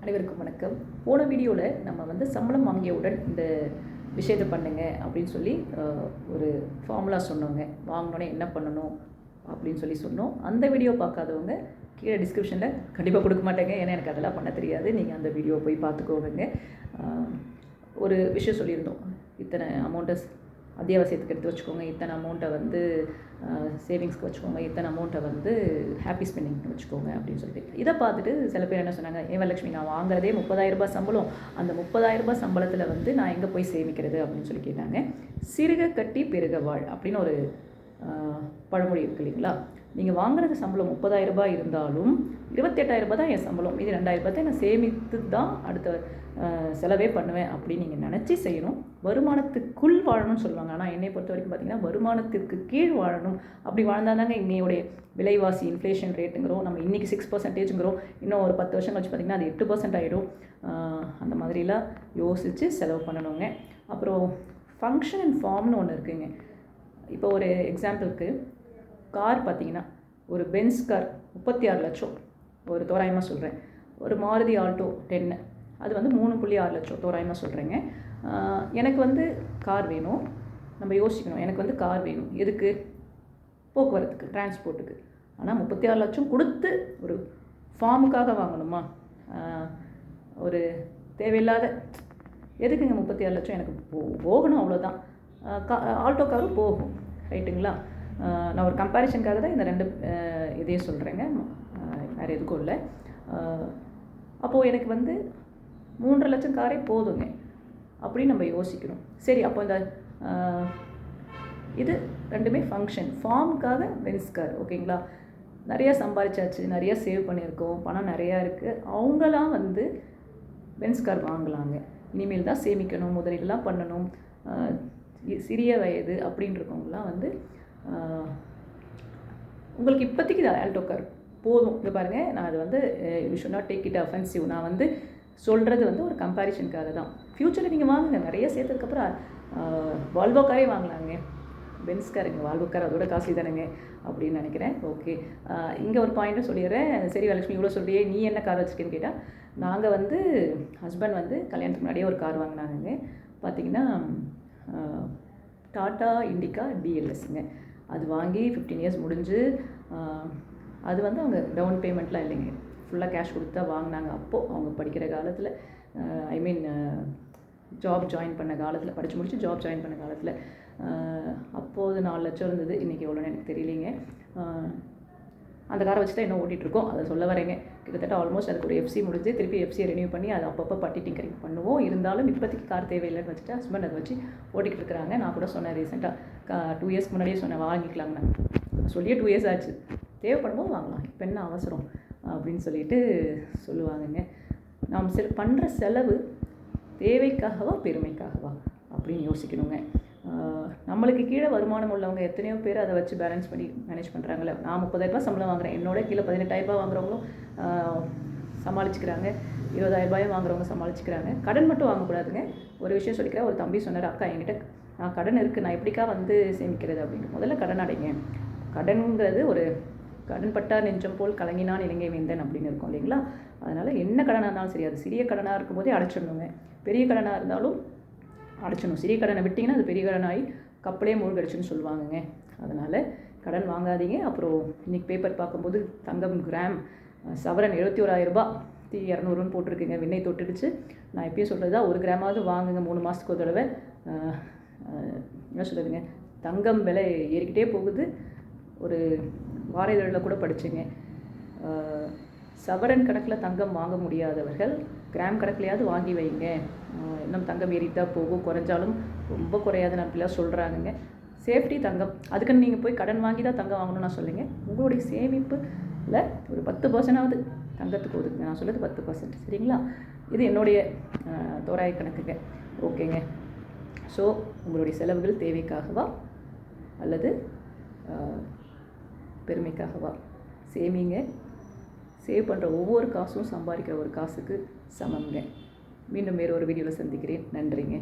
அனைவருக்கும் வணக்கம். போன வீடியோவில் நம்ம வந்து சம்பளம் வாங்கியவுடன் இந்த விஷயத்தை பண்ணுங்க அப்படின்னு சொல்லி ஒரு ஃபார்முலா சொன்னோங்க. வாங்கினோன்னே என்ன பண்ணணும் அப்படின்னு சொல்லி சொன்னோம். அந்த வீடியோ பார்க்காதவங்க கீழே டிஸ்கிரிப்ஷனில் கண்டிப்பாக கொடுக்க மாட்டேங்க, ஏன்னா எனக்கு அதெல்லாம் பண்ண தெரியாது. நீங்கள் அந்த வீடியோவை போய் பார்த்துக்கோங்க. ஒரு விஷயம் சொல்லியிருந்தோம், இத்தனை அமௌண்ட்டை அத்தியாவசியத்துக்கு எடுத்து வச்சுக்கோங்க, இத்தனை அமௌண்ட்டை வந்து சேவிங்ஸ்க்கு வச்சுக்கோங்க, இத்தனை அமௌண்ட்டை வந்து ஹாப்பி ஸ்பெண்டிங்க்கு வச்சுக்கோங்க அப்படின்னு சொல்லிட்டு. இதை பார்த்துட்டு சில பேர் என்ன சொன்னாங்க, வரலட்சுமி நான் வாங்குறதே 30,000 ரூபாய் சம்பளம், அந்த 30,000 ரூபாய் சம்பளத்தில் வந்து நான் எங்கே போய் சேமிக்கிறது அப்படின்னு சொல்லி கேட்டாங்க. சிறுக கட்டி பெருக வாழ் அப்படின்னு ஒரு பழமொழி இருக்குது இல்லைங்களா. நீங்கள் வாங்குறது சம்பளம் 30,000 ரூபாய் இருந்தாலும் 28,000 ரூபாய் தான் என் சம்பளம், இது 2,000 ரூபாய் நான் சேமித்து தான் அடுத்த செலவே பண்ணுவேன் அப்படின்னு நீங்கள் நினச்சி செய்யணும். வருமானத்துக்குள் வாழணும்னு சொல்லுவாங்க, ஆனால் என்னை பொறுத்த வரைக்கும் பார்த்திங்கன்னா வருமானத்திற்கு கீழ் வாழணும். அப்படி வாழ்ந்தால் தாங்க இன்னையோடைய விலைவாசி இன்ஃப்ளேஷன் ரேட்டுங்கிறோம், நம்ம இன்றைக்கி 6%ங்கிறோம், இன்னும் ஒரு 10 வருஷம் கழிச்சு பார்த்திங்கன்னா அது 8% ஆகிடும். அந்த மாதிரிலாம் யோசித்து செலவு பண்ணணுங்க. அப்புறம் ஃபங்க்ஷன் அண்ட் ஃபார்ம்னு ஒன்று இருக்குதுங்க. இப்போ ஒரு எக்ஸாம்பிளுக்கு கார் பார்த்திங்கன்னா, ஒரு பென்ஸ் கார் 36 லட்சம், ஒரு தோராயமாக சொல்கிறேன். ஒரு மாருதி ஆல்டோ 10 அது வந்து 3.6 லட்சம் தோராயமாக சொல்கிறேங்க. எனக்கு வந்து கார் வேணும். நம்ம யோசிக்கணும், எனக்கு வந்து கார் வேணும் எதுக்கு? போக்குவரத்துக்கு, டிரான்ஸ்போர்ட்டுக்கு. ஆனால் 36 லட்சம் கொடுத்து ஒரு ஃபார்முக்காக வாங்கணுமா? ஒரு தேவையில்லாத எதுக்குங்க 36 லட்சம்? எனக்கு போகணும் அவ்வளோதான். ஆல்டோ காரும் போகும், ரைட்டுங்களா? நான் ஒரு கம்பேரிஷனுக்காக தான் இந்த 2 இதையும் சொல்கிறேங்க, வேறு எதுக்கும் இல்லை. அப்போது எனக்கு வந்து 3.5 லட்சம் காரே போதுங்க அப்படின்னு நம்ம யோசிக்கணும். சரி, அப்போ இந்த இது ரெண்டுமே ஃபங்க்ஷன், ஃபார்முக்காக பென்ஸ் கார், ஓகேங்களா? நிறையா சம்பாதிச்சாச்சு, நிறையா சேவ் பண்ணியிருக்கோம், பணம் நிறையா இருக்குது, அவங்களாம் வந்து பென்ஸ் கார் வாங்கலாங்க. இனிமேல் தான் சேமிக்கணும், முதலீடெல்லாம் பண்ணணும், சிறிய வயது அப்படின்னு இருக்கவங்களாம் வந்து உங்களுக்கு இப்போதைக்கு ஆல்டோ கார் போதும். இங்கே பாருங்கள், நான் அது வந்து you should not take it offensive. நான் வந்து சொல்கிறது வந்து ஒரு கம்பேரிஷனுக்காக தான். ஃப்யூச்சரில் நீங்கள் வாங்குங்க, நிறைய சேர்த்ததுக்கப்புறம் வால்வோ காரே வாங்கலாங்க. பென்ஸ் காருங்க, வால்வோ கார் அதோட காசு தானுங்க அப்படின்னு நினைக்கிறேன். ஓகே, இங்கே ஒரு பாயிண்ட்டும் சொல்லிடுறேன். சரி வரலட்சுமி, இவ்வளோ சொல்லியே, நீ என்ன கார் வச்சுருக்கேன்னு கேட்டால், நாங்கள் வந்து ஹஸ்பண்ட் வந்து கல்யாணத்துக்கு முன்னாடியே ஒரு கார் வாங்கினாங்க. பார்த்திங்கன்னா டாட்டா இண்டிகா டிஎல்எஸ்ங்க. அது வாங்கி 15 இயர்ஸ் முடிஞ்சு, அது வந்து அவங்க டவுன் பேமெண்ட்லாம் இல்லைங்க, ஃபுல்லாக கேஷ் கொடுத்து தான் வாங்கினாங்க. அப்போது அவங்க படிக்கிற காலத்தில், ஐ மீன் ஜாப் ஜாயின் பண்ண காலத்தில், படித்து முடிச்சு ஜாப் ஜாயின் பண்ண காலத்தில். அப்போது 4 லட்சம் இருந்தது, இன்றைக்கி எவ்வளோன்னு எனக்கு தெரியலைங்க. அந்த காரை வச்சு தான் இன்னும் ஓட்டிகிட்ருக்கோம், அதை சொல்ல வரேங்க. கிட்டத்தட்ட ஆல்மோஸ்ட் அதுக்கு ஒரு எஃப்சி முடிஞ்சு, திருப்பி எஃப்சியை ரெனியூ பண்ணி அதை அப்பப்போ பட்டி டிங்கரிங் பண்ணுவோம். இருந்தாலும் இப்போதைக்கு கார் தேவையில்லைன்னு வச்சுட்டு ஹஸ்பண்ட் அதை வச்சு ஓட்டிகிட்டு இருக்கிறாங்க. நான் கூட சொன்னேன் ரீசெண்டாக, 2 இயர்ஸ்க்கு முன்னாடியே சொன்னேன் வாங்கிக்கலாங்கண்ணா, சொல்லியே 2 இயர்ஸ் ஆச்சு, தேவைப்படும் போது வாங்கலாம், இப்போ என்ன அவசரம் அப்படின்னு சொல்லிட்டு சொல்லுவாங்கங்க. நாம் பண்ணுற செலவு தேவைக்காகவா பெருமைக்காகவா அப்படின்னு யோசிக்கணுங்க. நம்மளுக்கு கீழே வருமானம் உள்ளவங்க எத்தனையோ பேர் அதை வச்சு பேலன்ஸ் பண்ணி மேனேஜ் பண்ணுறாங்களே. நான் 30,000 ரூபாய் சம்பளம் வாங்குகிறேன், என்னோட கீழே 18,000 ரூபாய் வாங்குறவங்களும் சமாளிச்சுக்கிறாங்க, 20,000 ரூபாயும் வாங்குறவங்க சமாளிச்சுக்கிறாங்க. கடன் மட்டும் வாங்கக்கூடாதுங்க. ஒரு விஷயம் சொல்லிக்கிறேன், ஒரு தம்பி சொன்னார், அக்கா என்கிட்ட கடன் இருக்குது, நான் எப்படிக்கா வந்து சேமிக்கிறது அப்படின்னு. முதல்ல கடன் அடைங்க. கடனுங்கிறது ஒரு கடன் பட்டா நெஞ்சம் போல் கலங்கினான் இலங்கை வேந்தன் அப்படின்னு இருக்கும் இல்லைங்களா. அதனால் என்ன கடனாக இருந்தாலும் சரி, அது சிறிய கடனாக இருக்கும்போதே அடைச்சிடணுங்க. பெரிய கடனாக இருந்தாலும் அடைச்சிடணும். சிறிய கடனை விட்டிங்கன்னா அது பெரிய கடனாகி கப்பலே மூழ்கடிச்சுன்னு சொல்லுவாங்கங்க. அதனால் கடன் வாங்காதீங்க. அப்புறம் இன்றைக்கி பேப்பர் பார்க்கும்போது தங்கம் கிராம் சவரன் 71,000 ரூபாய் 200ன்னு போட்டிருக்குங்க, விண்ணை தொட்டுடுச்சு. நான் எப்பயும் சொல்கிறது தான், 1 கிராமாவது வாங்குங்க 3 மாதத்துக்கு ஒரு தடவை. என்ன சொல்லுதுங்க, தங்கம் விலை ஏறிக்கிட்டே போகுது. ஒரு வார இதழில் கூட படிச்சுங்க, சவரன் கணக்கில் தங்கம் வாங்க முடியாதவர்கள் கிராம் கணக்கிலையாவது வாங்கி வைங்க, இன்னும் தங்கம் ஏறித்தான் போகும், குறைஞ்சாலும் ரொம்ப குறையாதுன்னு அப்படிலாம் சொல்கிறாங்கங்க. சேஃப்டி தங்கம், அதுக்குன்னு நீங்கள் போய் கடன் வாங்கி தான் தங்கம் வாங்கணும்னு நான் சொல்லுங்க. உங்களுடைய சேமிப்பில் ஒரு 10%ஆவது தங்கத்துக்கு ஒதுக்குங்க. நான் சொல்கிறது 10%, சரிங்களா? இது என்னுடைய தோராய கணக்குங்க. ஓகேங்க. ஸோ உங்களுடைய செலவுகள் தேவைக்காகவா அல்லது பெருமைக்காகவா? சேமிங்க. சேவ் பண்ணுற ஒவ்வொரு காசும் சம்பாதிக்கிற ஒரு காசுக்கு சமங்க. மீண்டும் வேறு ஒரு வீடியோவில் சந்திக்கிறேன். நன்றிங்க.